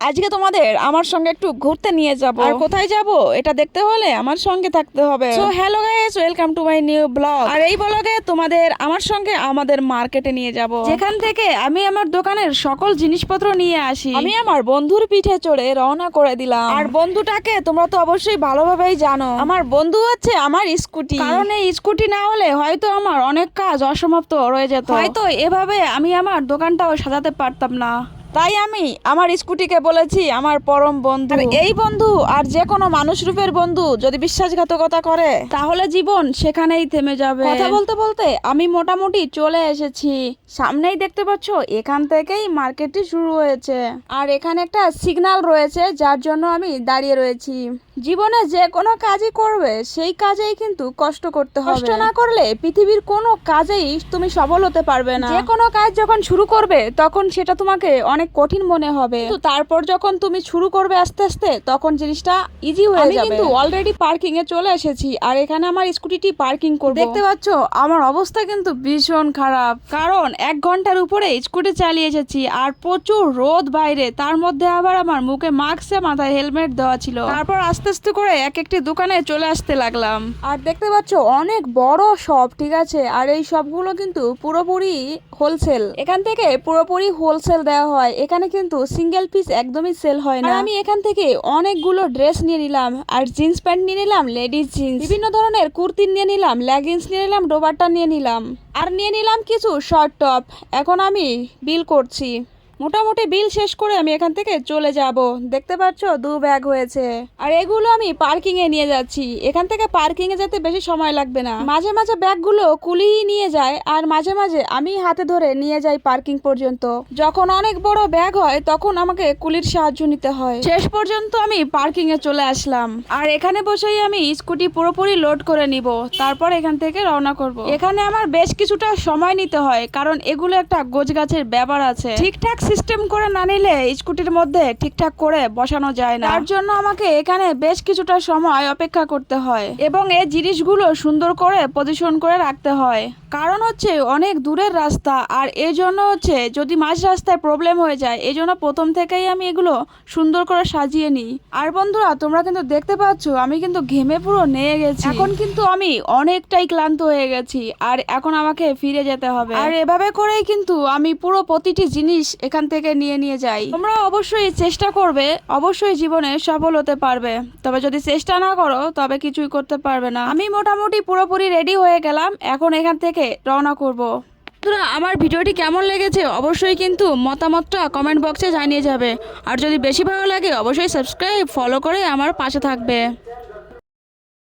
আজকে তোমাদের আমার সঙ্গে একটু ঘুরতে নিয়ে যাব। আর কোথায় যাব এটা দেখতে হলে আমার সঙ্গে থাকতে হবে। So hello guys, welcome to my new blog. আর এই ব্লগে তোমাদের আমার সঙ্গে আমাদের মার্কেটে নিয়ে যাব, যেখান থেকে আমি আমার দোকানের সকল জিনিসপত্র নিয়ে আসি। আমি আমার বন্ধুর পিঠে চড়ে রওনা করে দিলাম। আর বন্ধুটাকে তোমরা তো অবশ্যই ভালোভাবেই জানো। আমার বন্ধু হচ্ছে আমার স্কুটি, কারণ এই স্কুটি না হলে হয়তো আমার অনেক কাজ অসমাপ্ত রয়ে যেত। হয়তো এভাবে আমি আমার দোকানটাও সাজাতে পারতাম না। তাই আমি আমার স্কুটিকে বলেছি আমার পরম বন্ধু। আর এই বন্ধু আর যে কোনো মানুষ রূপের বন্ধু যদি বিশ্বাসঘাতকতা করে তাহলে জীবন সেখানেই থেমে যাবে। কথা বলতে বলতে আমি মোটামুটি চলে এসেছি। সামনেই দেখতে পাচ্ছ এখান থেকেই মার্কেটটি শুরু হয়েছে। আর এখানে একটা সিগন্যাল রয়েছে যার জন্য আমি দাঁড়িয়ে রয়েছি। জীবনে যে কোনো কাজই করবে সেই কাজেই কিন্তু কষ্ট করতে হবে। কষ্ট না করলে পৃথিবীর কোনো কাজেই তুমি সফল হতে পারবে না। যে কোনো কাজ যখন শুরু করবে তখন সেটা তোমাকে অনেক কঠিন মনে হবে, তো তারপর যখন তুমি শুরু করবে আস্তে আস্তে তখন জিনিসটা ইজি হয়ে যাবে। আমি কিন্তু অলরেডি পার্কিং এ চলে এসেছি আর এখানে আমার স্কুটিটি পার্কিং করব। দেখতে পাচ্ছ আমার অবস্থা কিন্তু ভীষণ খারাপ, কারণ 1 ঘন্টার উপরে স্কুটি চালিয়ে এসেছি আর প্রচুর রোদ বাইরে, তার মধ্যে আবার আমার মুখে মাস্ক মাথায় হেলমেট দেওয়া ছিল। তারপর আস্তে আস্তে করে এক একটি দোকানে চলে আসতে লাগলাম। আর দেখতে পাচ্ছ অনেক বড় শপ, ঠিক আছে। আর এই শপগুলো কিন্তু পুরোপুরি হোলসেল, এখান থেকে পুরোপুরি হোলসেল দেওয়া হয়। এখানে কিন্তু সিঙ্গেল পিস একদমই সেল হয় না। আমি এখান থেকে অনেকগুলো ড্রেস নিয়ে নিলাম, আর জিন্স প্যান্ট নিয়ে নিলাম, লেডিস জিন্স, বিভিন্ন ধরনের কুর্তি নিয়ে নিলাম, লেগিংস নিয়ে নিলাম, ডোবারটা নিয়ে নিলাম, আর নিয়ে নিলাম কিছু শর্ট টপ। এখন আমি বিল করছি। মোটামুটি বিল শেষ করে আমি এখান থেকে চলে যাব। দেখতে পাচ্ছ 2 ব্যাগ হয়েছে, আর এগুলো আমি পার্কিং এ নিয়ে যাচ্ছি। এখান থেকে পার্কিং এ যেতে বেশি সময় লাগবে না। মাঝে মাঝে ব্যাগগুলো কুলি নিয়ে যায়, আর মাঝে মাঝে আমি হাতে ধরে নিয়ে যাই পার্কিং পর্যন্ত। যখন অনেক বড় ব্যাগ হয় তখন আমাকে কুলির সাহায্য নিতে হয়। শেষ পর্যন্ত আমি পার্কিং এ চলে আসলাম, আর এখানে বসেই আমি স্কুটি পুরোপুরি লোড করে নিব, তারপর এখান থেকে রওনা করব। এখানে আমার বেশ কিছুটা সময় নিতে হয়, কারণ এগুলো একটা গোছগাছের ব্যাপার আছে। ঠিকঠাক সিস্টেম করে না নিলে স্কুটির মধ্যে ঠিকঠাক করে বসানো যায় না। তার জন্য আমাকে এখানে বেশ কিছুটা সময় অপেক্ষা করতে হয়, এবং এই জিনিসগুলো সুন্দর করে পজিশন করে রাখতে হয়। কারণ হচ্ছে অনেক দূরের রাস্তা, আর এই জন্য হচ্ছে যদি মাঝ রাস্তায় প্রবলেম হয়ে যায়, এই জন্য প্রথম থেকেই আমি এগুলো সুন্দর করে সাজিয়ে নিই। আর বন্ধুরা তোমরা কিন্তু দেখতে পাচ্ছ আমি কিন্তু ঘেমে পুরো নিয়ে গেছি। এখন কিন্তু আমি অনেকটাই ক্লান্ত হয়ে গেছি, আর এখন আমাকে ফিরে যেতে হবে। আর এভাবে করেই কিন্তু আমি পুরো প্রতিটি জিনিস এখান থেকে নিয়ে যাই। তোমরা অবশ্যই চেষ্টা করবে, অবশ্যই জীবনে সফল হতে পারবে। তবে যদি চেষ্টা না করো তবে কিছুই করতে পারবে না। আমি মোটামুটি পুরোপুরি রেডি হয়ে গেলাম, এখন এখান থেকে রওনা করব। বন্ধুরা আমার ভিডিওটি কেমন লেগেছে অবশ্যই কিন্তু মতামতটা কমেন্ট বক্সে জানিয়ে যাবে। আর যদি বেশি ভালো লাগে অবশ্যই সাবস্ক্রাইব ফলো করে আমার পাশে থাকবে।